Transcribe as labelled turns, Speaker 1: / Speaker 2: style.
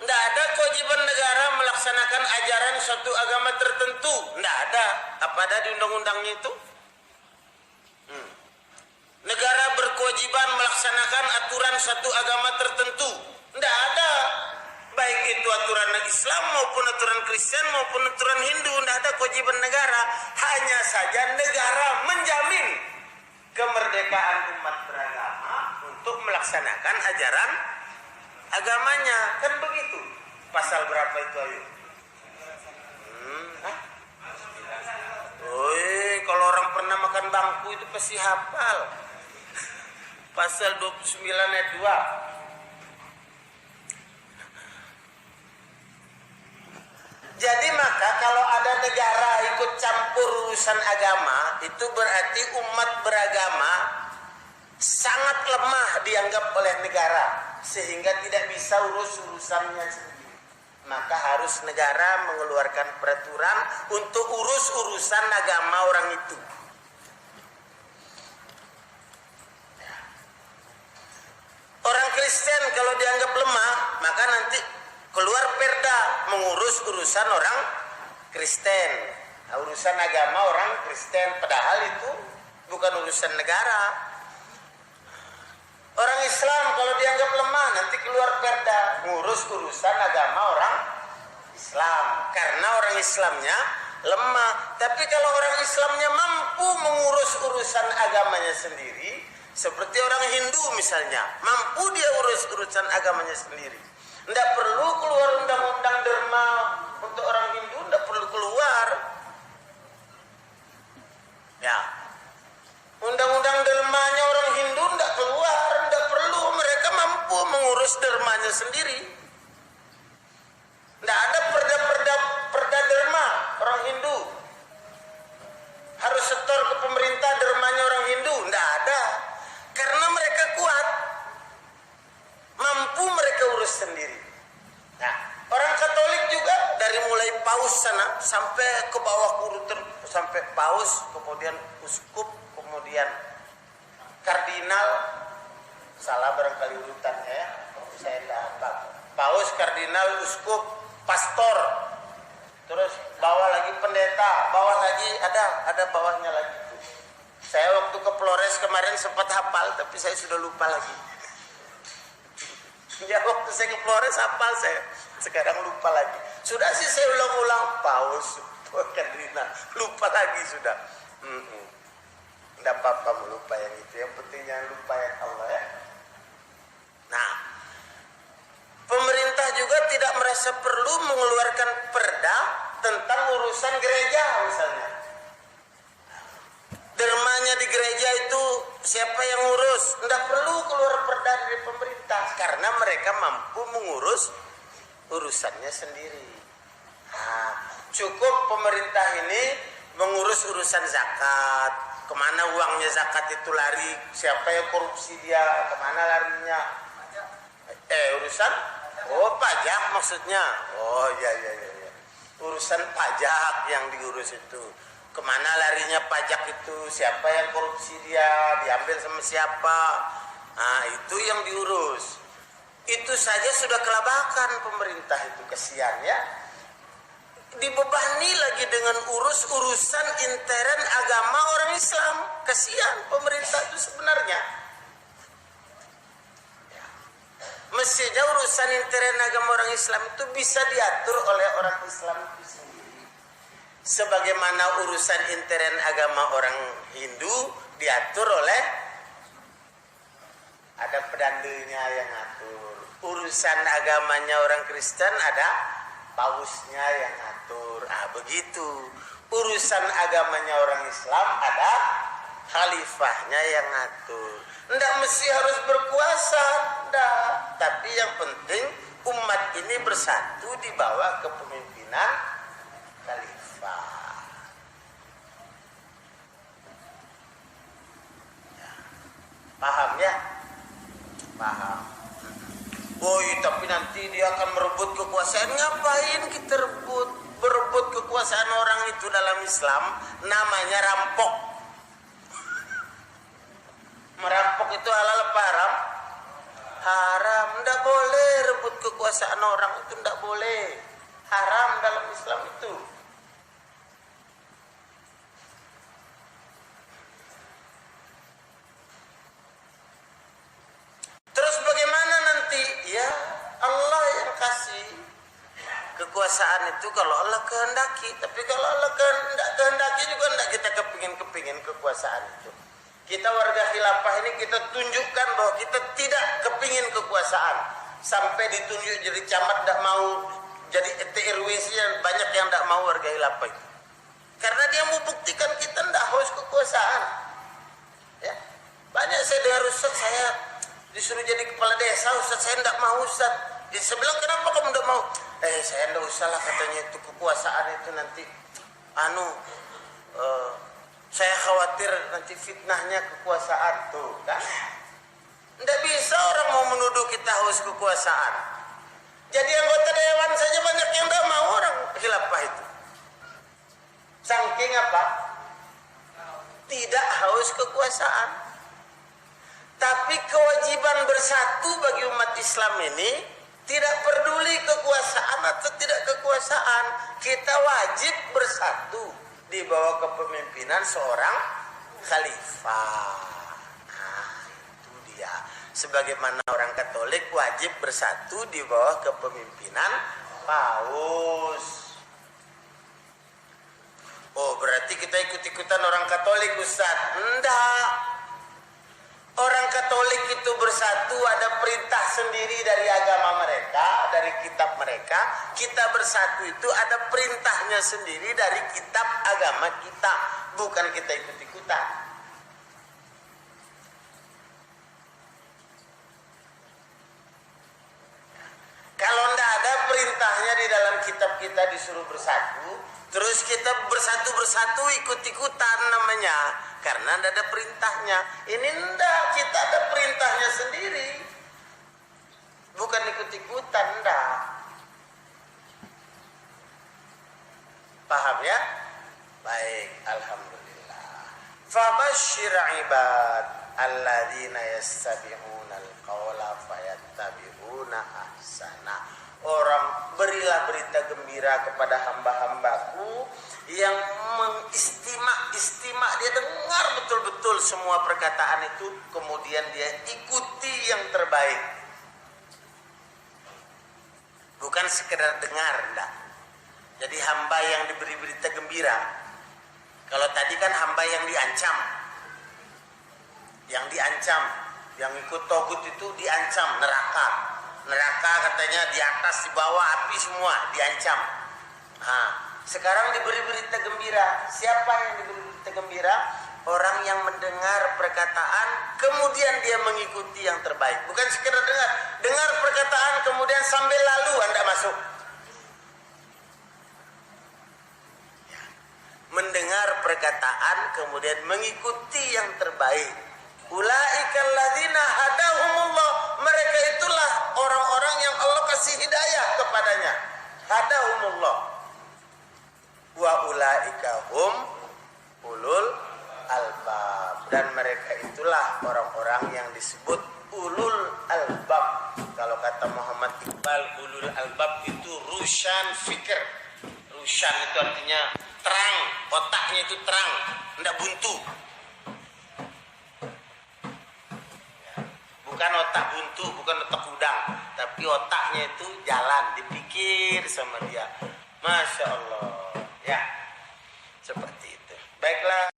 Speaker 1: Tidak ada kewajiban negara melaksanakan ajaran suatu agama tertentu. Tidak ada. Apa ada di undang-undangnya itu? Negara berkewajiban melaksanakan aturan suatu agama tertentu. Tidak ada. Baik itu aturan Islam maupun aturan Kristen maupun aturan Hindu. Tidak ada kewajiban negara. Hanya saja negara menjamin kemerdekaan umat beragama untuk melaksanakan ajaran agamanya. Kan begitu. Pasal berapa itu ayo? Kalau orang pernah makan bangku itu pasti hafal. Pasal 29 ayat 2. Jadi maka kalau ada negara ikut campur urusan agama, itu berarti umat beragama sangat lemah dianggap oleh negara, sehingga tidak bisa urus urusannya sendiri. Maka harus negara mengeluarkan peraturan untuk urus urusan agama orang itu. Orang Kristen kalau dianggap lemah, maka nanti keluar perda mengurus urusan orang Kristen. Nah, urusan agama orang Kristen, padahal itu bukan urusan negara. Orang Islam kalau dianggap lemah, nanti keluar perda mengurus urusan agama orang Islam, karena orang Islamnya lemah. Tapi kalau orang Islamnya mampu mengurus urusan agamanya sendiri, seperti orang Hindu misalnya, mampu dia urus urusan agamanya sendiri. Tidak perlu keluar undang-undang derma untuk orang Hindu, tidak perlu keluar. Ya, undang-undang dermanya orang Hindu tidak keluar, tidak perlu. Mereka mampu mengurus dermanya sendiri. Tidak ada perda derma orang Hindu. Harus setor ke pemerintah dermanya orang Hindu, tidak ada. Karena mereka kuat, mampu mereka urus sendiri. Nah, orang Katolik juga dari mulai paus sana sampai ke bawah sampai paus, kemudian uskup, kemudian kardinal, salah barangkali urutannya ya, saya tidak hafal. Paus, kardinal, uskup, pastor, terus bawah lagi pendeta, bawah lagi ada bawahnya lagi. Saya waktu ke Flores kemarin sempat hafal, tapi saya sudah lupa lagi. Ya waktu saya ke Flores hafal saya, sekarang lupa lagi. Sudah sih saya ulang-ulang, paus, kardinal, lupa lagi sudah. Tidak apa-apa melupa yang itu, yang penting jangan lupa yang Allah ya. Nah, pemerintah juga tidak merasa perlu mengeluarkan perda tentang urusan gereja misalnya. Dermanya di gereja itu siapa yang ngurus? Tidak perlu keluar perda dari pemerintah, karena mereka mampu mengurus urusannya sendiri. Nah, cukup pemerintah ini mengurus urusan zakat, kemana uangnya zakat itu lari, siapa yang korupsi dia, kemana larinya. Urusan pajak maksudnya. Ya. Urusan pajak yang diurus itu, kemana larinya pajak itu, siapa yang korupsi dia, diambil sama siapa. Nah, itu yang diurus. Itu saja sudah kelabakan pemerintah itu, kesian ya. Dibebani lagi dengan urusan intern agama orang Islam. Kesian pemerintah itu sebenarnya. Mestinya urusan intern agama orang Islam itu bisa diatur oleh orang Islam itu sendiri. Sebagaimana urusan intern agama orang Hindu diatur oleh ada pedandanya yang ngatur. Urusan agamanya orang Kristen ada pausnya yang ngatur. Begitu. Urusan agamanya orang Islam ada khalifahnya yang ngatur. Tidak mesti harus berkuasa, tidak. Tapi yang penting umat ini bersatu di bawah kepemimpinan khalifah. Paham ya? Paham. Tapi nanti dia akan merebut kekuasaan. Ngapain kita berebut kekuasaan orang itu dalam Islam? Namanya rampok. Merampok itu halal apa haram? Haram. Tidak boleh rebut merebut kekuasaan orang itu tidak boleh. Haram dalam Islam itu. Terus bagaimana nanti? Ya Allah yang kasih kekuasaan itu kalau Allah kehendaki. Tapi kalau Allah kehendaki juga tidak kita kepingin kekuasaan itu. Kita warga khilafah ini kita tunjukkan bahwa kita tidak kepingin kekuasaan. Sampai ditunjuk jadi camat tidak mau, jadi RT RW banyak yang tidak mau warga khilafah itu. Karena dia mau buktikan kita tidak haus kekuasaan. Ya. Banyak saya dengar Ustaz, saya disuruh jadi kepala desa, Ustaz saya tidak mau Ustaz. Di sebelah kenapa kamu tidak mau? Saya tidak usah lah katanya, itu kekuasaan itu nanti saya khawatir nanti fitnahnya kekuasaan tuh kan. Tidak bisa orang mau menuduh kita haus kekuasaan. Jadi anggota dewan saja banyak yang tidak mau orang khilafah itu. Saking apa? Tidak haus kekuasaan. Tapi kewajiban bersatu bagi umat Islam ini tidak peduli kekuasaan atau tidak kekuasaan. Kita wajib bersatu di bawah kepemimpinan seorang khalifah. Nah, itu dia. Sebagaimana orang Katolik wajib bersatu di bawah kepemimpinan paus. Oh, berarti kita ikut-ikutan orang Katolik, Ustaz? Enggak. Orang Katolik itu bersatu, ada perintah sendiri dari agama mereka, dari kitab mereka. Kita bersatu itu ada perintahnya sendiri dari kitab agama kita. Bukan kita ikut-ikutan. Kalau tidak ada perintahnya di dalam kitab kita disuruh bersatu, terus kita bersatu-bersatu ikut-ikutan namanya. Karena tidak ada perintahnya. Ini enggak, kita ada perintahnya sendiri. Bukan ikut-ikutan, enggak. Paham ya? Baik, alhamdulillah. Fabashshir ibad alladzina yastabi'una al-qawla fayattabi'una ahsana. Berilah berita gembira kepada hamba-hambaku yang mengistimak, dia dengar betul-betul semua perkataan itu, kemudian dia ikuti yang terbaik. Bukan sekedar dengar, enggak. Jadi hamba yang diberi berita gembira. Kalau tadi kan hamba yang diancam. Yang ikut togut itu diancam neraka. Neraka katanya di atas, di bawah, api semua diancam. Sekarang diberi berita gembira. Siapa yang diberi berita gembira? Orang yang mendengar perkataan kemudian dia mengikuti yang terbaik. Bukan sekedar dengar perkataan kemudian sambil lalu Anda masuk. Mendengar perkataan kemudian mengikuti yang terbaik. Ulaikal ladzina hadahumullah. Mereka itulah orang-orang yang Allah kasih hidayah kepadanya. Hadahumullah. Wa ulaika hum ulul albab. Dan mereka itulah orang-orang yang disebut ulul albab. Kalau kata Muhammad Iqbal, ulul albab itu rusyan fikir. Rusyan itu artinya terang, otaknya itu terang, tidak buntu. Bukan otak buntu, bukan otak udang, tapi otaknya itu jalan, dipikir sama dia. Masya Allah, ya seperti itu. Baiklah.